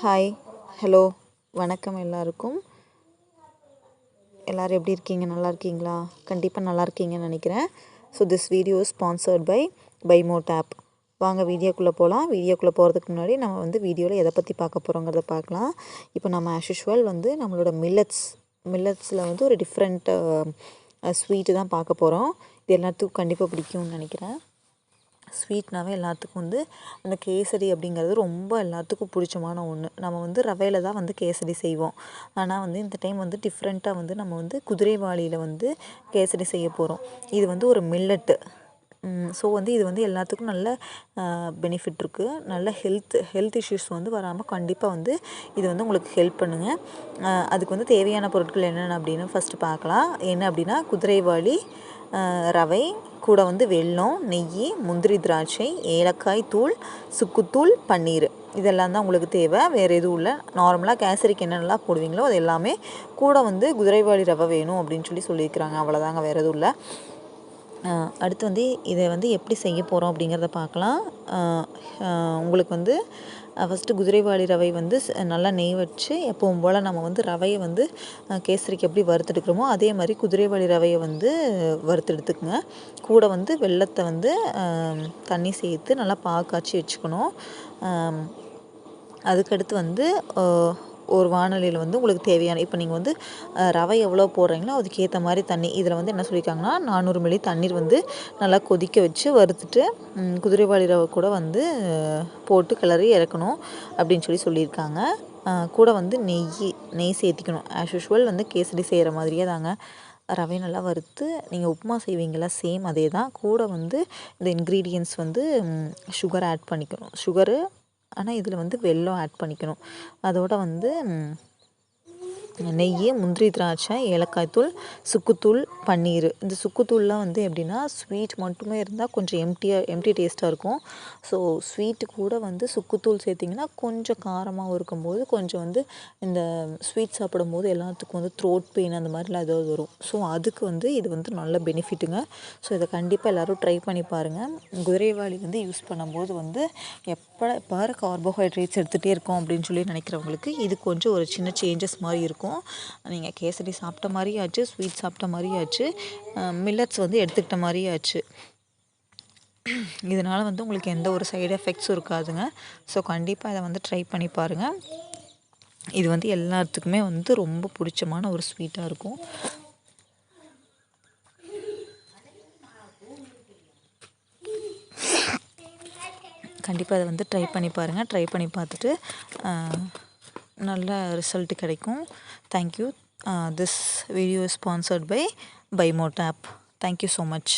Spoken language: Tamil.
ஹாய், ஹலோ, வணக்கம் எல்லாருக்கும். எல்லோரும் எப்படி இருக்கீங்க? நல்லா இருக்கீங்களா? கண்டிப்பாக நல்லா இருக்கீங்கன்னு நினைக்கிறேன். So this video sponsored by Mod app. வாங்க வீடியோக்குள்ளே போகலாம். வீடியோக்குள்ளே போகிறதுக்கு முன்னாடி நம்ம வீடியோவில் எதை பற்றி பார்க்க போகிறோங்கிறத பார்க்கலாம். இப்போ நம்ம ஆஸ் யூஷுவல் நம்மளோட மில்லட்ஸில் ஒரு டிஃப்ரெண்ட் ஸ்வீட்டு தான் பார்க்க போகிறோம். இது எல்லாத்துக்கும் கண்டிப்பாக பிடிக்கும்னு நினைக்கிறேன். ஸ்வீட்னாவே எல்லாத்துக்கும் அந்த கேசரி அப்படிங்கிறது ரொம்ப எல்லாத்துக்கும் பிடிச்சமான ஒன்று. நம்ம ரவையில் தான் கேசரி செய்வோம். ஆனால் இந்த டைம் டிஃப்ரெண்ட்டாக நம்ம குதிரைவாளியில் கேசரி செய்ய போகிறோம். இது ஒரு மில்லட்டு. ஸோ இது எல்லாத்துக்கும் நல்ல பெனிஃபிட் இருக்குது. நல்ல ஹெல்த் இஷ்யூஸ் வராமல் கண்டிப்பாக இது உங்களுக்கு ஹெல்ப் பண்ணுங்கள். அதுக்கு தேவையான பொருட்கள் என்னென்ன அப்படின்னு ஃபஸ்ட்டு பார்க்கலாம். என்ன அப்படின்னா, குதிரைவாளி, ரவை, கூட வெல்லம், நெய், முந்திரி, திராட்சை, ஏலக்காய் தூள், சுக்குத்தூள், பன்னீர், இதெல்லாம் தான் உங்களுக்கு தேவை. வேறு எதுவும் இல்லை. நார்மலாக கேசரிக்கு என்னென்னலாம் போடுவீங்களோ அது எல்லாமே கூட குதிரைவாளி ரவை வேணும் அப்படின்னு சொல்லியிருக்கிறாங்க. அவ்வளோதாங்க, வேறு எதுவும் இல்லை. அடுத்து இதை எப்படி செய்ய போகிறோம் அப்படிங்கிறத பார்க்கலாம். உங்களுக்கு ஃபஸ்ட்டு குதிரைவாளி ரவை நல்லா நெய் வச்சு எப்பவும் போல் நம்ம ரவையை கேசரிக்கு எப்படி வறுத்தெடுக்கிறோமோ அதே மாதிரி குதிரைவாளி ரவையை வறுத்து எடுத்துக்கோங்க. கூட வெல்லத்தை தண்ணி சேர்த்து நல்லா பாகு காய்ச்சி வச்சுக்கணும். அதுக்கடுத்து ஒரு வாணலியில் உங்களுக்கு தேவையான, இப்போ நீங்கள் ரவை எவ்வளோ போடுறீங்களோ அதுக்கேற்ற மாதிரி தண்ணி. இதில் என்ன சொல்லியிருக்காங்கன்னா 400 மில்லி தண்ணீர் நல்லா கொதிக்க வச்சு வறுத்துட்டு குதிரைவாளி ரவை கூட போட்டு கிளறி இறக்கணும் அப்படின்னு சொல்லியிருக்காங்க. கூட நெய் சேர்த்திக்கணும். ஆஸ் யூஷுவல் கேசரி செய்கிற மாதிரியே தாங்க. ரவையை நல்லா வறுத்து நீங்கள் உப்புமா செய்வீங்களா, சேம் அதே தான். கூட இந்த இன்க்ரீடியன்ட்ஸ் சுகர் ஆட் பண்ணிக்கணும். சுகரு, ஆனால் இதில் வெல்லம் ஆட் பண்ணிக்கணும். அதோட நெய், முந்திரி, திராட்சை, ஏலக்காய் தூள், சுக்குத்தூள், பன்னீர். இந்த சுக்குத்தூள்லாம் எப்படின்னா ஸ்வீட் மட்டுமே இருந்தால் கொஞ்சம் எம்டி டேஸ்ட்டாக இருக்கும். ஸோ ஸ்வீட்டு கூட சுக்குத்தூள் சேர்த்திங்கன்னா கொஞ்சம் காரமாகவும் இருக்கும்போது கொஞ்சம் இந்த ஸ்வீட் சாப்பிடும்போது எல்லாத்துக்கும் த்ரோட் பெயின் அந்த மாதிரிலாம் ஏதாவது வரும். ஸோ அதுக்கு இது நல்ல பெனிஃபிட்டுங்க. ஸோ இதை கண்டிப்பாக எல்லோரும் ட்ரை பண்ணி பாருங்கள். குதிரைவாளி யூஸ் பண்ணும்போது பாரு கார்போஹைட்ரேட்ஸ் எடுத்துகிட்டே இருக்கோம் அப்படின்னு நினைக்கிறவங்களுக்கு இது கொஞ்சம் ஒரு சின்ன சேஞ்சஸ் மாதிரி இருக்கும். நீங்கள் கேசரி சாப்பிட்ட மாதிரியும் ஆச்சு, ஸ்வீட் சாப்பிட்ட மாதிரியும் ஆச்சு, மில்லட்ஸ் எடுத்துக்கிட்ட மாதிரியும் ஆச்சு. இதனால் உங்களுக்கு எந்த ஒரு சைடு எஃபெக்ட்ஸும் இருக்காதுங்க. ஸோ கண்டிப்பாக இதை ட்ரை பண்ணி பாருங்கள். இது எல்லாத்துக்குமே ரொம்ப பிடிச்சமான ஒரு ஸ்வீட்டாக இருக்கும். கண்டிப்பாக அதை ட்ரை பண்ணி பாருங்கள். ட்ரை பண்ணி பார்த்துட்டு நல்ல ரிசல்ட் கிடைக்கும். Thank you. This video is sponsored by Mod app. Thank you so much.